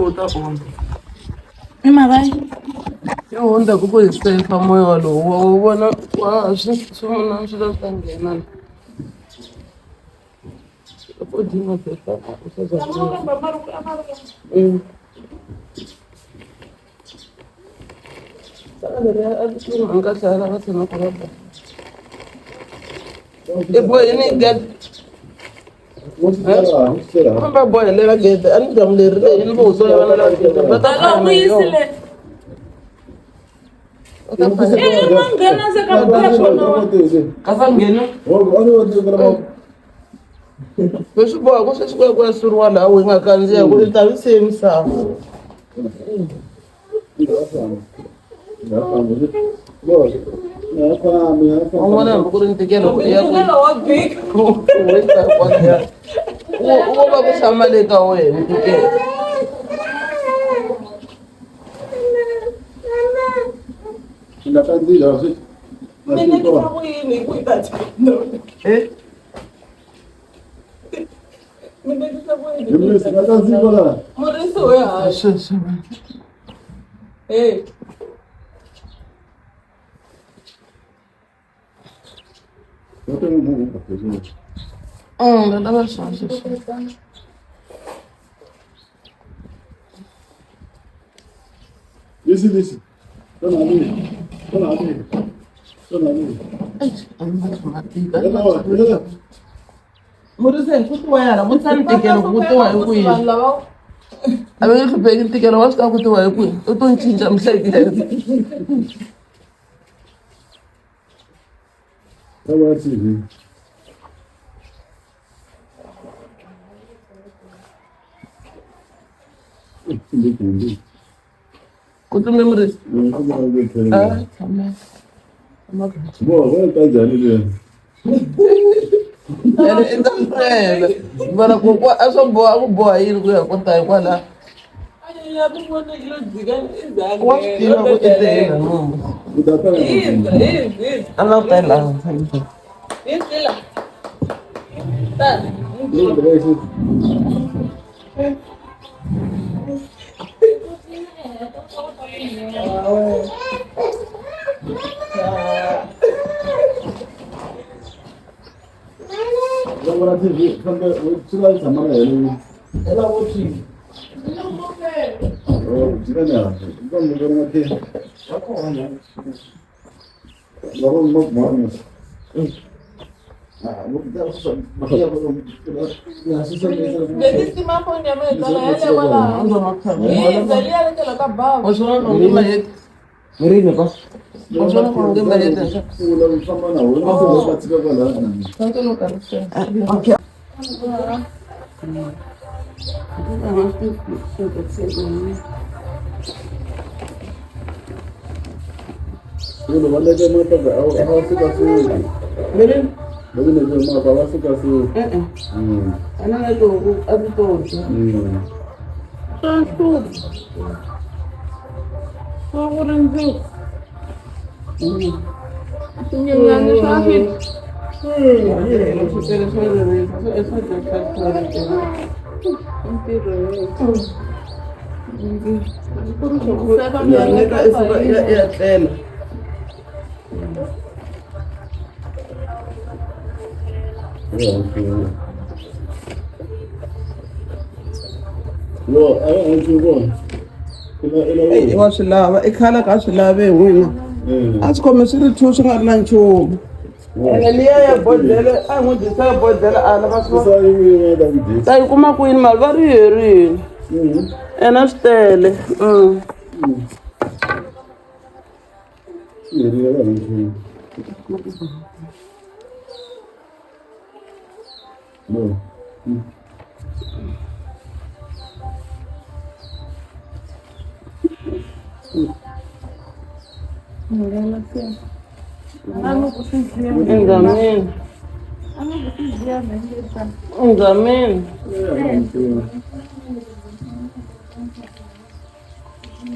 uta onda. I mhaka yi? Yo onda ku yi sefa moya lowu wa vona wa swin'wana swi ta nghena. Loko dinga sefa u sa za. Saka leri a ti nga hlaya va tshama ku va ba. E boy ni get. Mamba boy lela get ani jamu leri leyi ni vo so ya vana la get. Va ta Loko yi sile. Nghena se ka boya swona. Ka fa nghena. Leswi boha ku sweswi ku ya suriwa laha u nga kandziya ku ta vi se misava. Un'wana hambi ku ri ntikelo ya ku wesa kwanya. U va ku tshama le ka wena ntikelo. Ndakandzila swi. Mina ni fa kuyini ku ta tshama. Mina ni fa kuyini. Yimisi ndakandzila la. Murisi we ha. Sweswi. Nda lava swona sweswi. Listen. Tona ali. Murisi ku tiwa yala ku tshama ntikelo ku tiwa hi kwihi. A va nge hlupheki ntikelo wa swi tiva ku tiwa hi kwihi. U to cinca miehleketo. Sawa TV. Ku tume Murisi. Boa, vai estar já ali. Ene endla mpela. Vana ku a swo boha ku boha yini ku ya kota hikwalaho. Ya ku vona ilo dzika izange. Wa swi tiva ku i tela nomu. A nga ta laha. Isila. Ta. Agora TV, quando tirar essa mana ele. Ela ouve. Oh, tira nela. Vamos ver aqui. Tá com né? Vamos vamos. Vou dar só. Bebe se ma phone ya me tsala ya le wala. Zali ya le ka ba. O swi vona onge maheti. Murini pa. O swi vona onge maheti. Ula famba na wona ku va tsika kwala. Tanto lo kahle. Okay. Uno wale ke mata ba au fika su. Miri? Bagi ne ma ba wa fika su. Ana na to a ti to. Tanto. Favorente. Tinha só aqui. Wa swi lava i khale ka swi lave n'wina a swi khome swi ri two swi nga ri na nchumu ene liya ya bodlele a hi n'wi dyisa ya bodlele a lava swi ta yi kuma kwini mali va ri herile ene swi tele Engameni.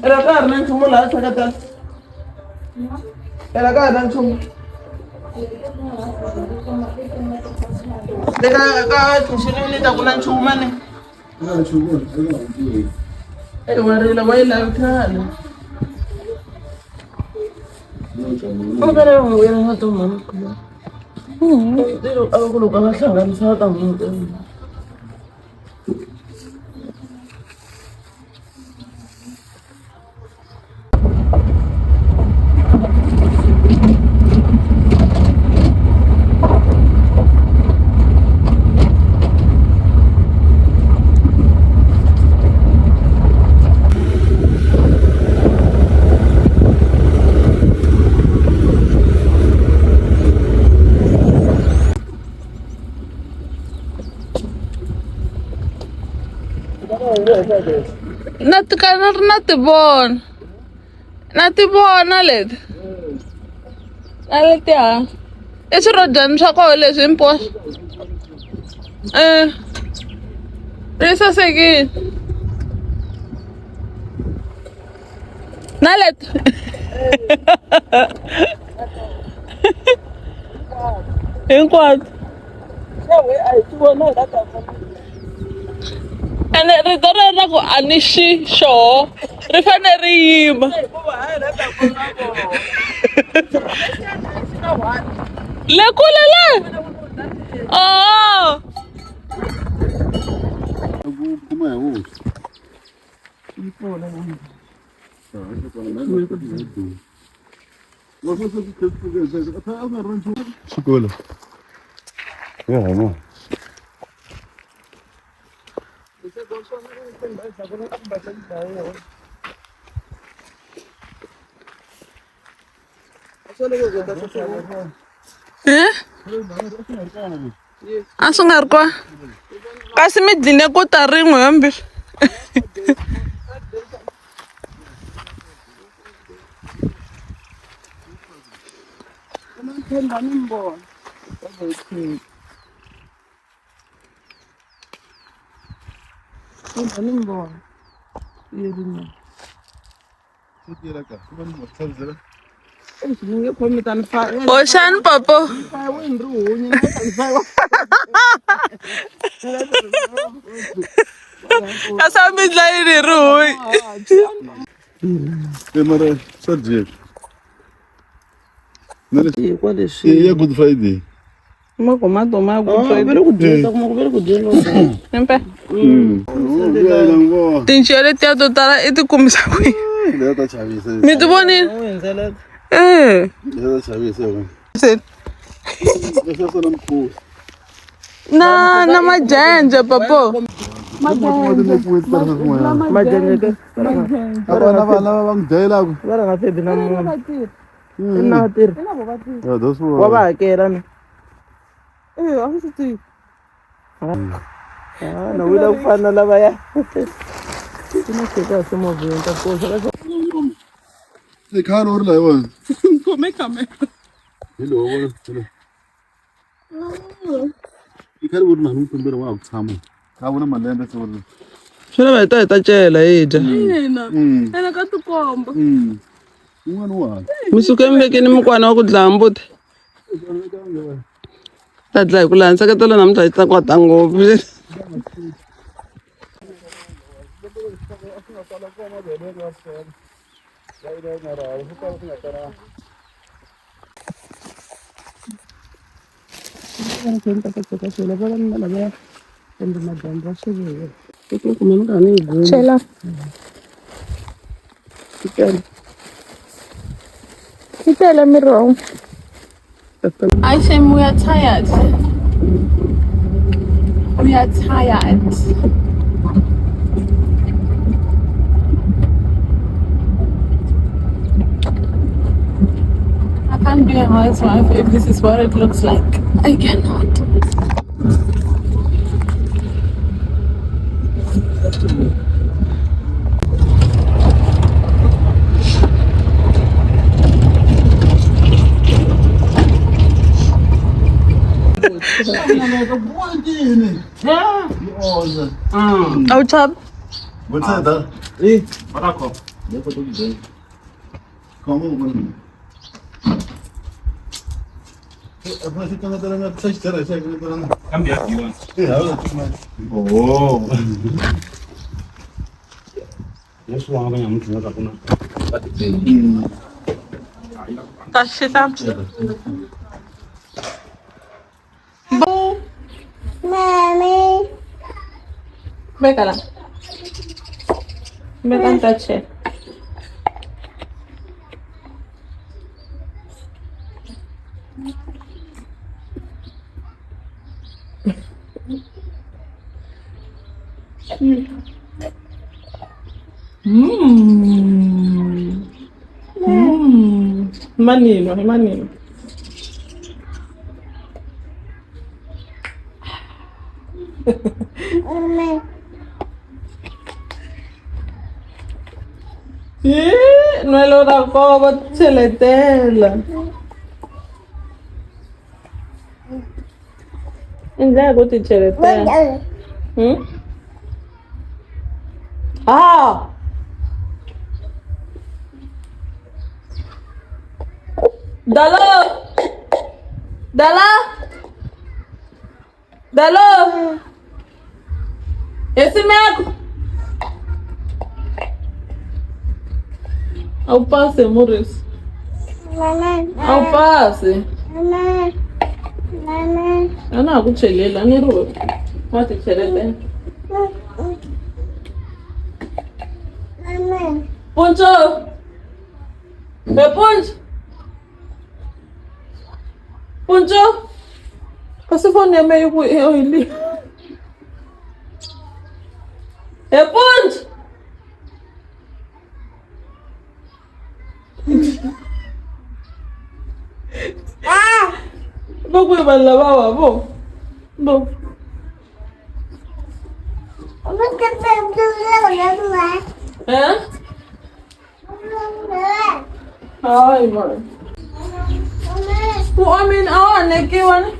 Era ka ha ri na nchumu laha tlhakatala era ka ha ri na nchumu le ka tixilini ta ku na nchumu mani Hey, warila wayila khale. Ngibele ngiyena ngathi mama. Ndilo akuluka ngahlanganisa ka umuntu. Natibona leti. Na letiya. I swirodyani swa koho leswi hinkwaswo. Ri sasekile. Na leti. Hinkwato. Ene rito rero ku a ni xi xoho ri fane ri yima le kule le Kuma ya wuce. Школа. Я ну. a swi nga ri kwa kasi mi dline ku ta rin'we hambiri Oxani papa a swa mi dlayini hi rihuyi Mara subject. Hikwaleswi Ya Good Friday. magomato ma vele ku dyondza kuma ku vele ku dyondza empe Ngo. tinjiya letiya to tala i ti kumisa kwihi Ya ta chavisa. mi ti vonini u endlela Ya ta chavisa. Esa sona mkuu. na majenje papo majenjeke Abana bana bangidela ku. va nga febi na munhu na vatirhi Ya those wa were. va hakela ni na wila ku fana na lavaya ku na xeka se moveni ta koxa Ni kan orla yon. khome kamera Hello wona. Ni kan orla nu tumbera wa tshama. Ka vona malembe se orla. swi lava hi ta cela hi dya ena ka tikomba Un'wana wa. mi suke mi vekeni mukwana wa ku dlaya mbuti ta dlaya hi ku laha nseketelo namuntlha yi ta kwata ngopfu chela itele miroho I say we are tired I can't be a housewife if this is what it looks like. I cannot. Out up. What's that? Eh, barako. Come on. Apa sih kalau terang saya secara saya kalau terang. Cambia Iwan. Ahora cuma. Oh. Yesu wangu ya mtu naweza kuna. Kashita. Mami. Bekala. Bekan tache. Manino, manino. No è l'ora come ce l'è tela. Enggak, aku ti cerita. Ah. Dalo. Dala. Dalo. Esse mesmo. Ao passe, Morris. Ao passe. Ana akuchelela ni ro. Wathi chelele. Poncho. Poncho. Poncho. Kasi phone ya meyo ku oili. Poncho. Boku balaba bo. Bo. Ay, man. Who I mean, neki one.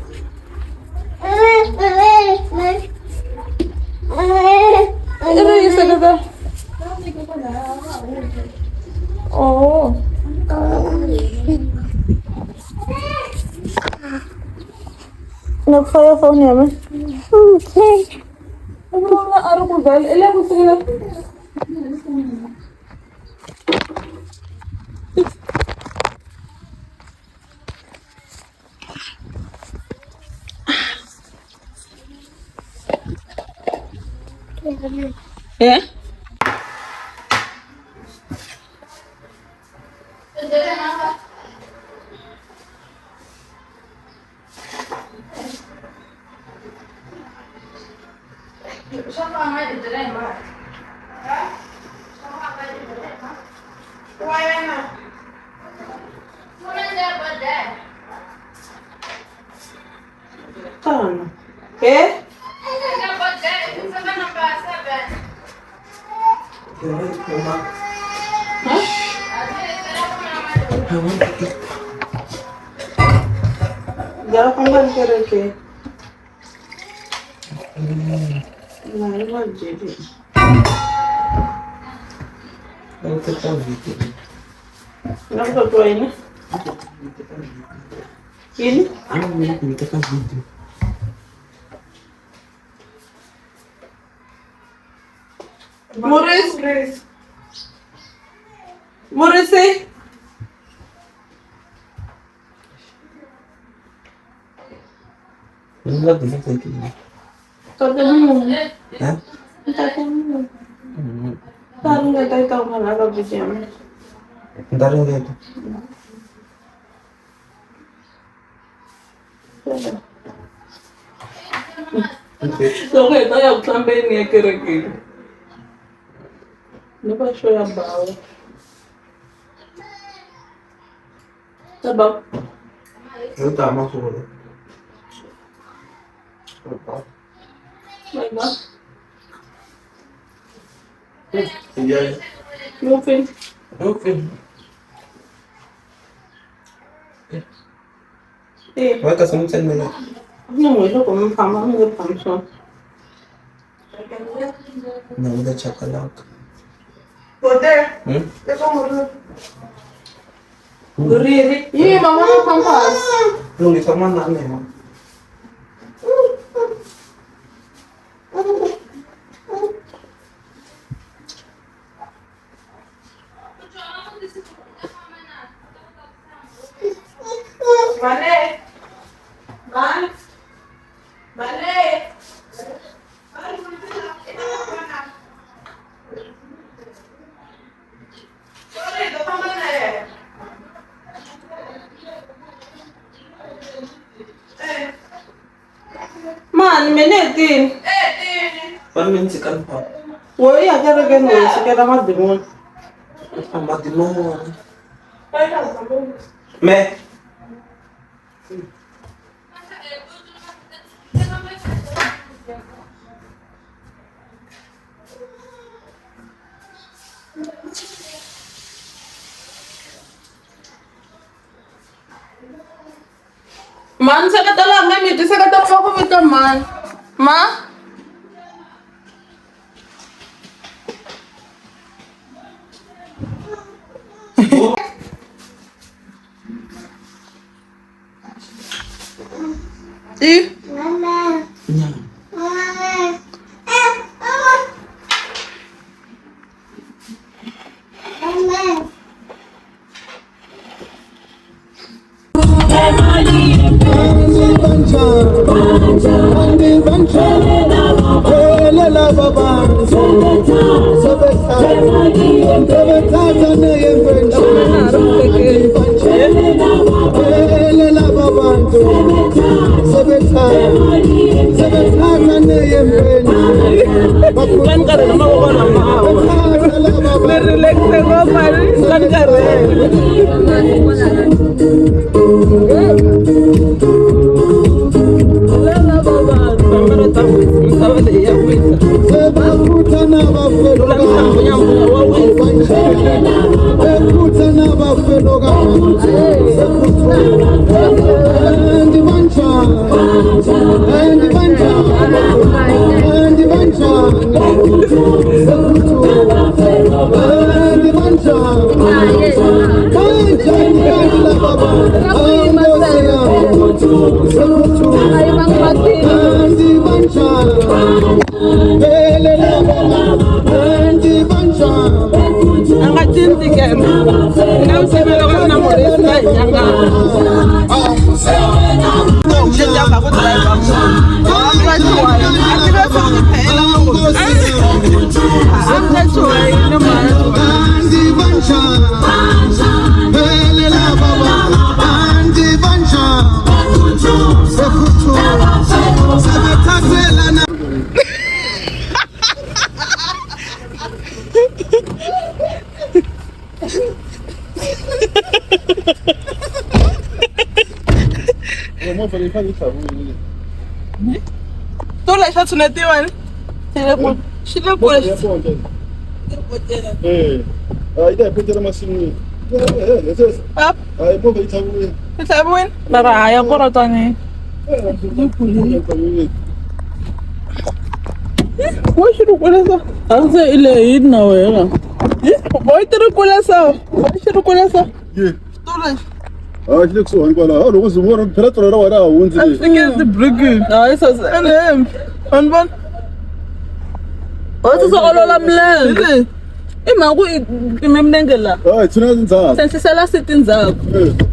Ano yung isa ka? Oh. Nagfaya phone niya man. Okay. Ano na araw ko gal? Ilan ko sila? Eh? Eh? Jangan kembali ke reke. Nah, ini jadi. Kalau kita gitu. Kenapa tua ini? Ini? Ini kita gitu. Morris. Morris sih. Enggak bisa kayak gini. Kata minum. Hah? Kata minum. Tahu nggak tahu mana kalau bisa. Ntar lihat. So kayak tahu yang sampai ini kira-kira. Kenapa show yang bawah? Sebab. Itu tak masuk dulu. Baiklah. Iya. Mungkin. Mereka semua sendiri. Não, eu como fama, eu como só. Nah, udah cakalang. Poder. Hmm? Eu como Gurih. Iya, mama mau kampas. Lu di mana memang? Mane. Man. Mane. Sorry, ito pa man eh. Man, menetin. One minute kan pa. Wo ya kere ken wo sikera madimon. Amadimo. Me. Man, sakata lang, mami. Sakata ako kita, man. Ma? Tola xa tshunetiwa ni. Xi le kule. ida ipotela masin'wini movha yi tsaviwile Yi tsaviwile? Mara haya korotani. Wa xi ri kule sa. A ndzi ile hi na wena. Boy ti ri kule sa. Xi ri kule sa. Tola. xi le kusuhani kwalaho loko ndzi vona phela tolo ra wena a hundzi I'm thinking the brigade. Hayi sasa. And him. Unbon. Wathi sokolola mlenze. Imangu imemnenge la. hayi thina ndzaka Sensisela sithi ndzako.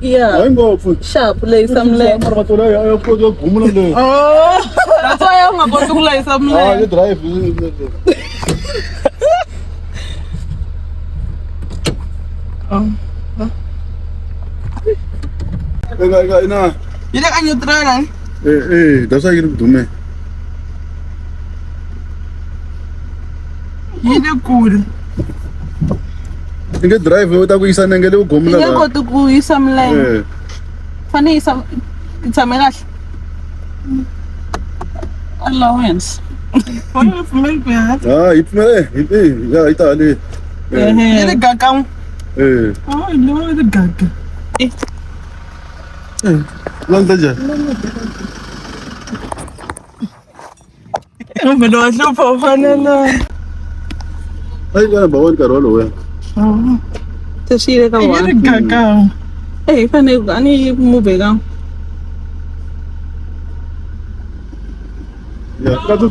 Yeah. hayi ngopfu Sharp layisa mlenze. mara matolo ya kota gumula le Oh. That's why ungakwazi ukulayisa mlenze. le drive ina Ile ka neutral. that's why you dume Ile kule. inge drive uta ku yisa nenge le u gumula Ngeke koti ku yisa mlenze. Fane yisa itshame kahle. Allowance. Wona ufumela kuya. ipmele ya itali Ile gaga. Oh, no, ile gaga. landa ja Umelo wahlupha ufanele. hayi kana bawoni karolo we Tshile ka wa. Ile gaga. Fane ani move ka. ya ka tu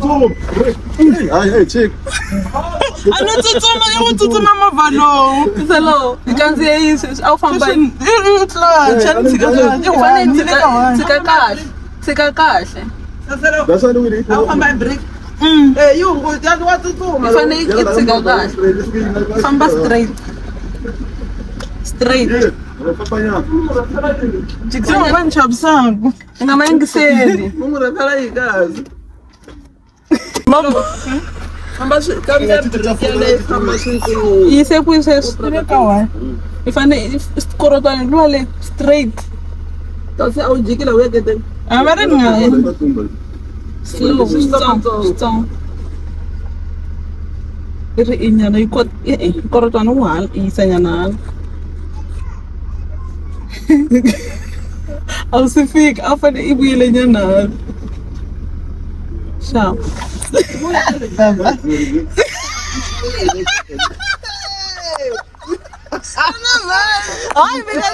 hey check Anotsutsuma yawutsutsuma movha lowu. Salo, ikandziye yisi awu famba. Tshika kahle. That's why we need. Awu famba hi break. Yungu wa tsutsuma. Ifane tshika kahle. Famba straight. Jikisema ngani chabusangu. Ngama yingiseli. Mungu rafala igazi. Mama. Famba kambe break yale famba swintsini. Yise kuyise ifane ikorotwana lwale straight. Kasi awujikila uyekete. Amare ngaye. Slow, strong. Iri inyana ikorotwana uhala isanyana. Awusifika afane ibuyele nyana. Sharp. Ay, mira.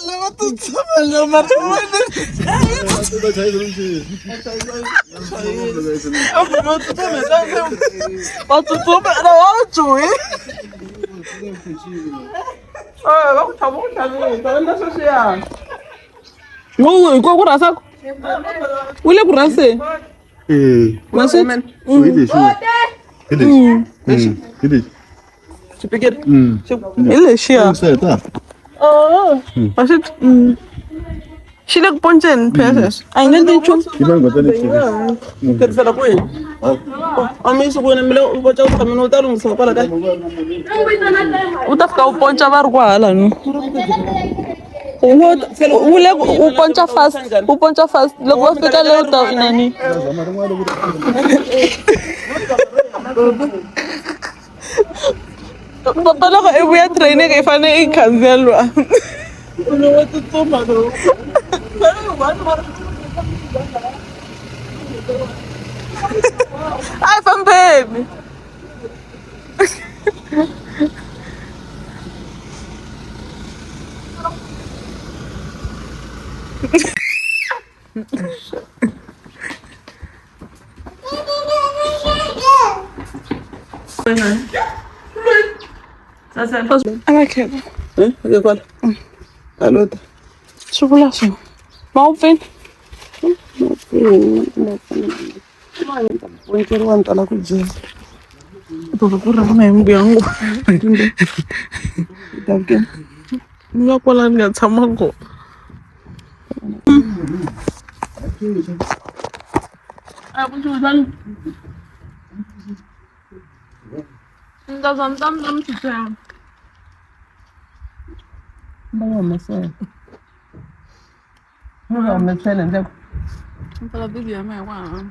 Leva tsutsuma lo marumane. Watsutsuma na wawujui. Wo ko kurasa. Ule kurase. Mase. Chipikere. Ile shia. Oh. Mase. Shile kuponchen peses. Aina ndicho. Tercera kwe. Amiso kwe na mile ubocha utamino utalungisa kwa kai. Utafika uponcha varwala no. Ule uponcha fast loko fika leo ta nani. Papa loko ebuya training ifane ikhanzelwa. Uno tsutsuma lo. Ai pambeni. Alakhe. Ke kwala. Alota. Sukulaso. Mawupeni. Pointeri wa ntala ku jela. Baba kurama yimbu yangu. Danke. Ngakwala ngatshama ngo. Abujuzan. Ndazantam tsitsang. Bawa mesele. Bawa mesele ndeko. Mpala bibi yama yakwa.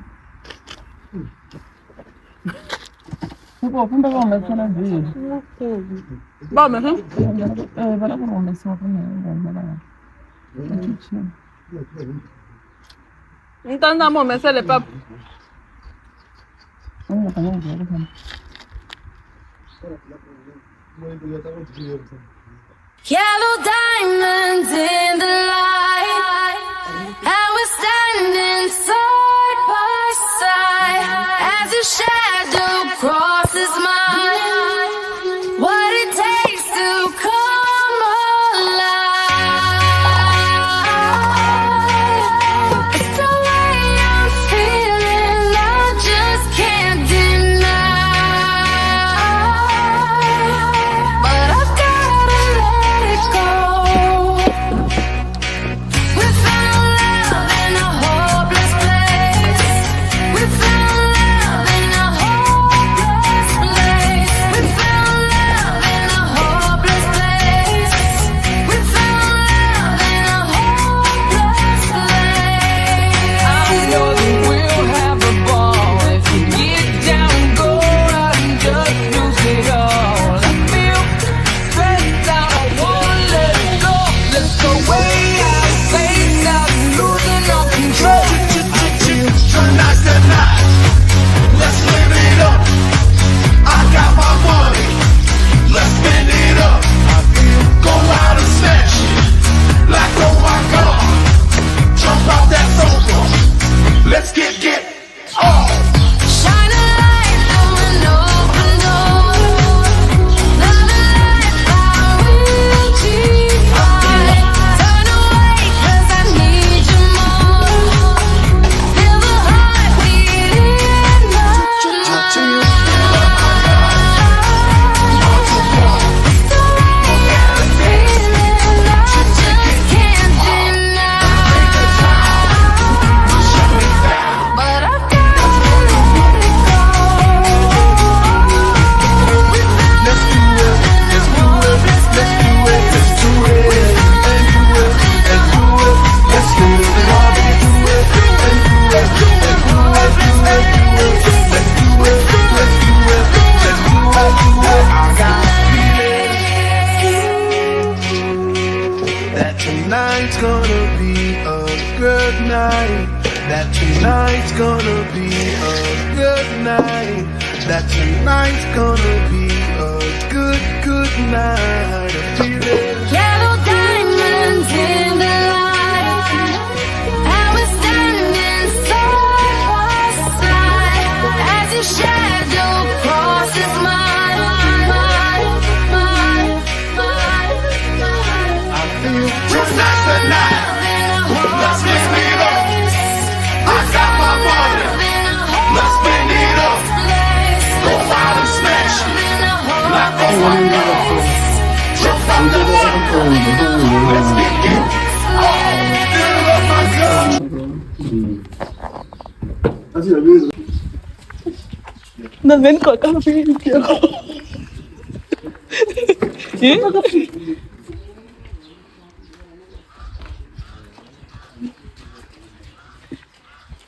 Uko kumbe bawa mesele bi. Ba me he? Bala ko mesele ko na. Ntanda mo mesele pap. Yellow diamonds in the light, and we're standing side by side as your shadow crosses mine. What it takes to come alive. It's the way I'm feeling, I just can't deny. But I've gotta let it go. that tonight's gonna be a good night. That tonight's gonna be a good night. That tonight's gonna be a good night. I feel it. Yellow diamonds in the light. I was standing side by side as your shadow crosses mine. I feel just as the night. Let's get it up. I got my money. Let's spend it up. Go out and smash it. Like a fire. Jump out the line. Let's get it. Fill up my cup. Na ven ko ka video.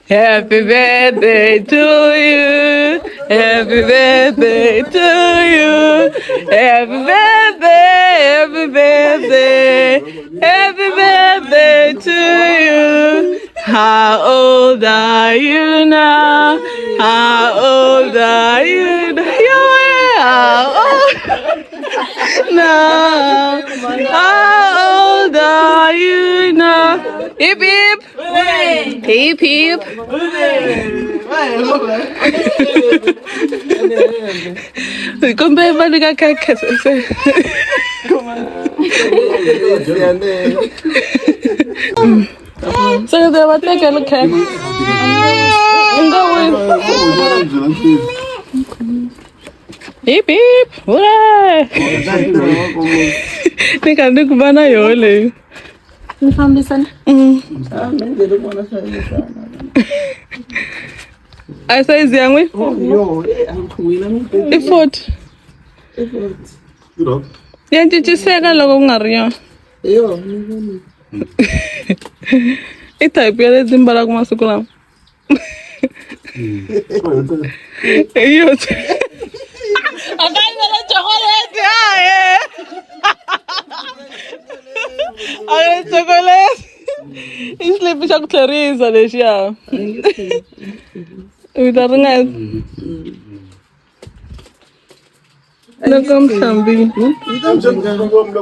Happy birthday to you. Happy birthday to you. Happy birthday, happy birthday. Happy birthday to you. How old are you now? How old are you now? How old now? How old are you now? Hip hip. Hip hip. Come back, but I can't catch it. Come on. So they were taking a look at hip hip. Hooray! Think I look banana yole. You from this one? I say young way. Effort. Yeah, did you say I love Mario? It type here is in Barack Masukulam. I got a chocolate. I got chocolate. He's sleeping chocolate is on the show. With a ring. No come something. Estamos botando droga.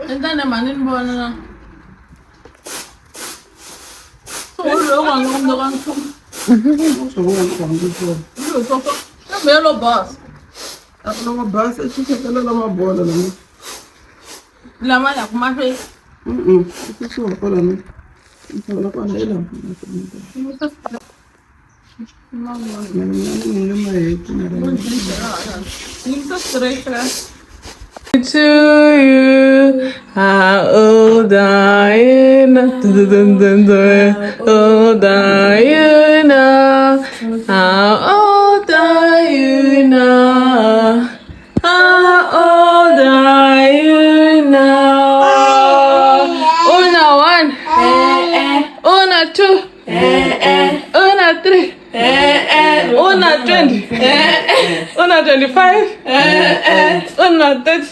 Entende, manin bona na. So lo wang lo wang so. So melo boss. Ako bus, ito sa kala na mabola na. Lama ya kuma fe. Ito so ko lang. Ito na pa na ilang. To you, how old are you now? How old are you now? How old are you now? How old are you now? Una one, una two, una three. Una 20, una 25, una 30,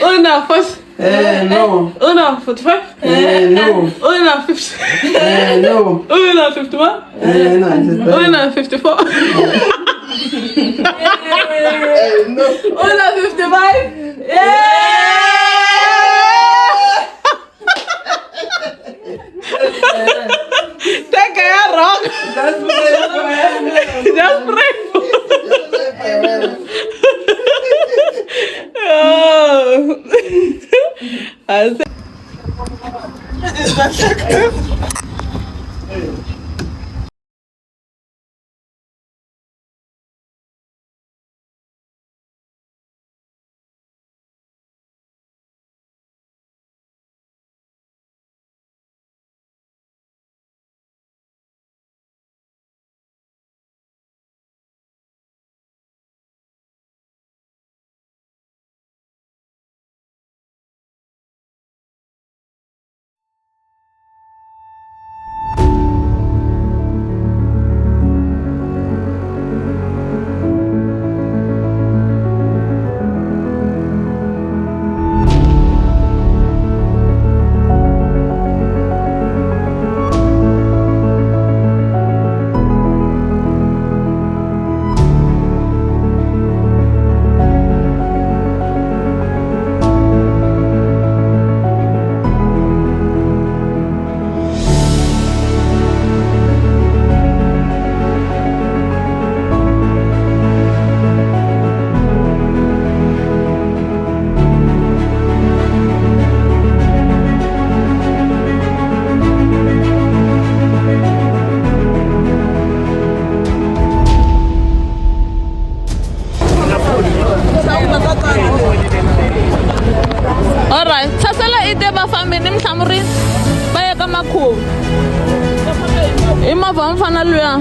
una 40, una 45, una 50, una 51, una 54, una 55, Take a rock. Just pray. Oh. khuva i movha wa mufana luya